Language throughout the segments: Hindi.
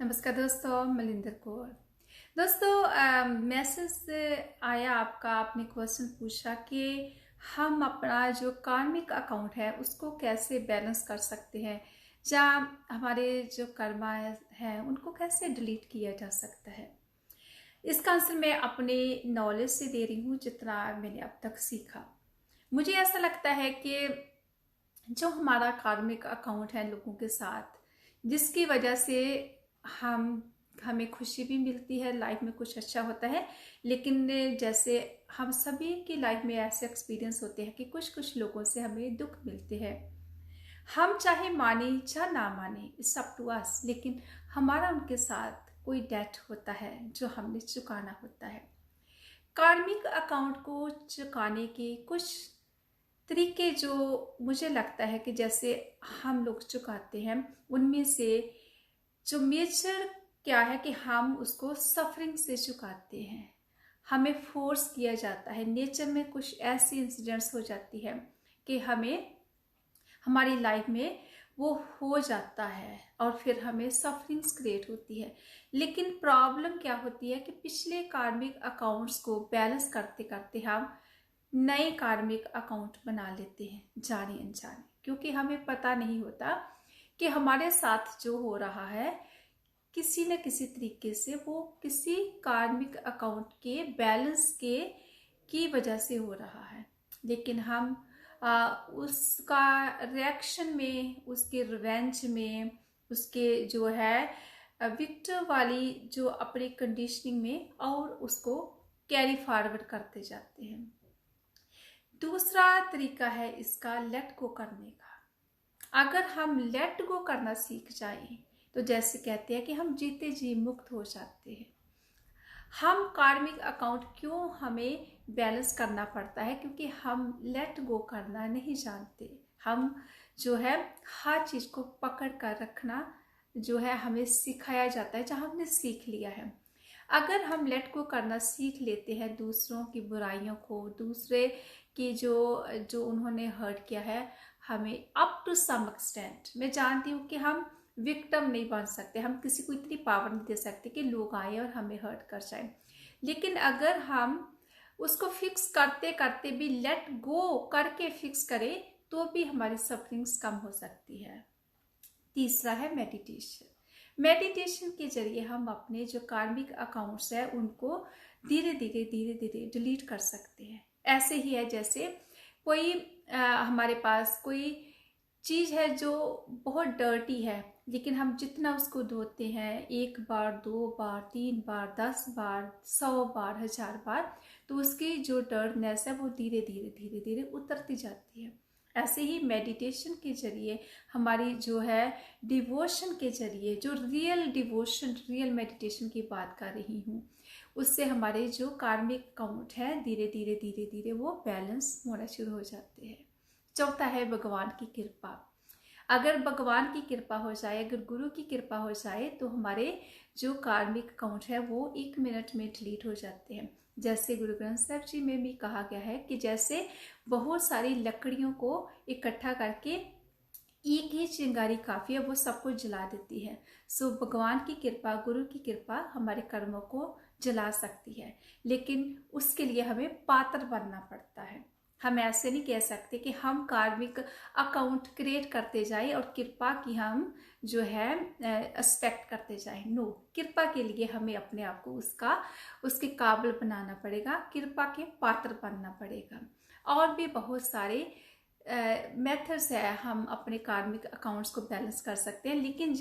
नमस्कार दोस्तों, मलिंदर कौर। मैसेज आया आपका, आपने क्वेश्चन पूछा कि हम अपना जो कार्मिक अकाउंट है उसको कैसे बैलेंस कर सकते हैं, या हमारे जो कर्मा है उनको कैसे डिलीट किया जा सकता है। इसका आंसर मैं अपने नॉलेज से दे रही हूँ, जितना मैंने अब तक सीखा। मुझे ऐसा लगता है कि जो हमारा कार्मिक अकाउंट है लोगों के साथ, जिसकी वजह से हमें खुशी भी मिलती है, लाइफ में कुछ अच्छा होता है, लेकिन जैसे हम सभी की लाइफ में ऐसे एक्सपीरियंस होते हैं कि कुछ कुछ लोगों से हमें दुख मिलते हैं। हम चाहे माने या ना माने, इट्स अप टू अस, लेकिन हमारा उनके साथ कोई डेट होता है जो हमने चुकाना होता है। कार्मिक अकाउंट को चुकाने के कुछ तरीके जो मुझे लगता है कि जैसे हम लोग चुकाते हैं, उनमें से जो मेजर क्या है कि हम उसको सफरिंग से चुकाते हैं। हमें फोर्स किया जाता है, नेचर में कुछ ऐसी इंसिडेंट्स हो जाती है कि हमें हमारी लाइफ में वो हो जाता है और फिर हमें सफरिंग्स क्रिएट होती है। लेकिन प्रॉब्लम क्या होती है कि पिछले कार्मिक अकाउंट्स को बैलेंस करते करते हम नए कार्मिक अकाउंट बना लेते हैं, जाने अनजाने, क्योंकि हमें पता नहीं होता कि हमारे साथ जो हो रहा है किसी न किसी तरीके से वो किसी कार्मिक अकाउंट के बैलेंस की वजह से हो रहा है। लेकिन हम उसका रिएक्शन में, उसके रिवेंज में, उसके जो है विक्टर वाली जो अपनी कंडीशनिंग में, और उसको कैरी फॉरवर्ड करते जाते हैं। दूसरा तरीका है इसका लेट गो करने का। अगर हम लेट गो करना सीख जाएं तो जैसे कहते हैं कि हम जीते जी मुक्त हो जाते हैं। हम कार्मिक अकाउंट क्यों हमें बैलेंस करना पड़ता है? क्योंकि हम लेट गो करना नहीं जानते। हम जो है हर चीज को पकड़ कर रखना जो है हमें सिखाया जाता है, जहां हमने सीख लिया है। अगर हम लेट गो करना सीख लेते हैं दूसरों की बुराइयों को, दूसरे की जो उन्होंने हर्ट किया है हमें, अप टू सम एक्सटेंट, मैं जानती हूँ कि हम विक्टिम नहीं बन सकते, हम किसी को इतनी पावर नहीं दे सकते कि लोग आए और हमें हर्ट कर जाए। लेकिन अगर हम उसको फिक्स करते करते भी लेट गो करके फिक्स करें तो भी हमारी सफरिंग्स कम हो सकती है। तीसरा है मेडिटेशन। मेडिटेशन के जरिए हम अपने जो कार्मिक अकाउंट्स है उनको धीरे धीरे डिलीट कर सकते हैं। ऐसे ही है जैसे कोई हमारे पास कोई चीज है जो बहुत डर्टी है, लेकिन हम जितना उसको धोते हैं, 1 बार 2 बार 3 बार 10 बार 100 बार 1000 बार, तो उसकी जो डर्टनेस है वो धीरे धीरे उतरती जाती है। ऐसे ही मेडिटेशन के जरिए हमारी जो है डिवोशन के जरिए, जो रियल डिवोशन, रियल मेडिटेशन की बात कर रही हूँ, उससे हमारे जो कार्मिक अकाउंट है धीरे धीरे वो बैलेंस होना शुरू हो जाते हैं। चौथा है भगवान की कृपा। अगर भगवान की कृपा हो जाए, अगर गुरु की कृपा हो जाए, तो हमारे जो कार्मिक अकाउंट है वो 1 मिनट में डिलीट हो जाते हैं। जैसे गुरु ग्रंथ साहिब जी में भी कहा गया है कि जैसे बहुत सारी लकड़ियों को इकट्ठा करके एक ही चिंगारी काफी है, वो सबको जला देती है। सो भगवान की कृपा, गुरु की कृपा हमारे कर्मों को जला सकती है, लेकिन उसके लिए हमें पात्र बनना पड़ता है। हम ऐसे नहीं कह सकते कि हम कार्मिक अकाउंट क्रिएट करते जाएं और कृपा की हम जो है एक्सपेक्ट करते जाएं। नो, कृपा के लिए हमें अपने आप को उसके काबिल बनाना पड़ेगा, कृपा के पात्र बनना पड़ेगा। और भी बहुत सारे मेथड्स है हम अपने कार्मिक अकाउंट्स को बैलेंस कर सकते हैं। लेकिन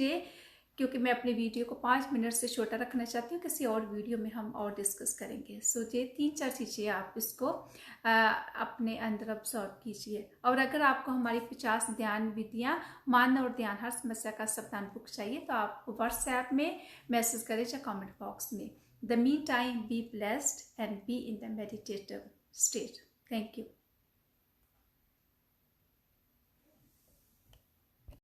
क्योंकि मैं अपने वीडियो को 5 मिनट से छोटा रखना चाहती हूँ, किसी और वीडियो में हम और डिस्कस करेंगे। सो ये 3-4 चीज़ें आप इसको अपने अंदर ऑब्जर्व कीजिए। और अगर आपको हमारी 50 ध्यान विधियाँ, मान और ध्यान, हर समस्या का सावधान बुक चाहिए तो आप व्हाट्सएप में मैसेज करें या कमेंट बॉक्स में। The mean time, be blessed and be in the meditative state. Thank you.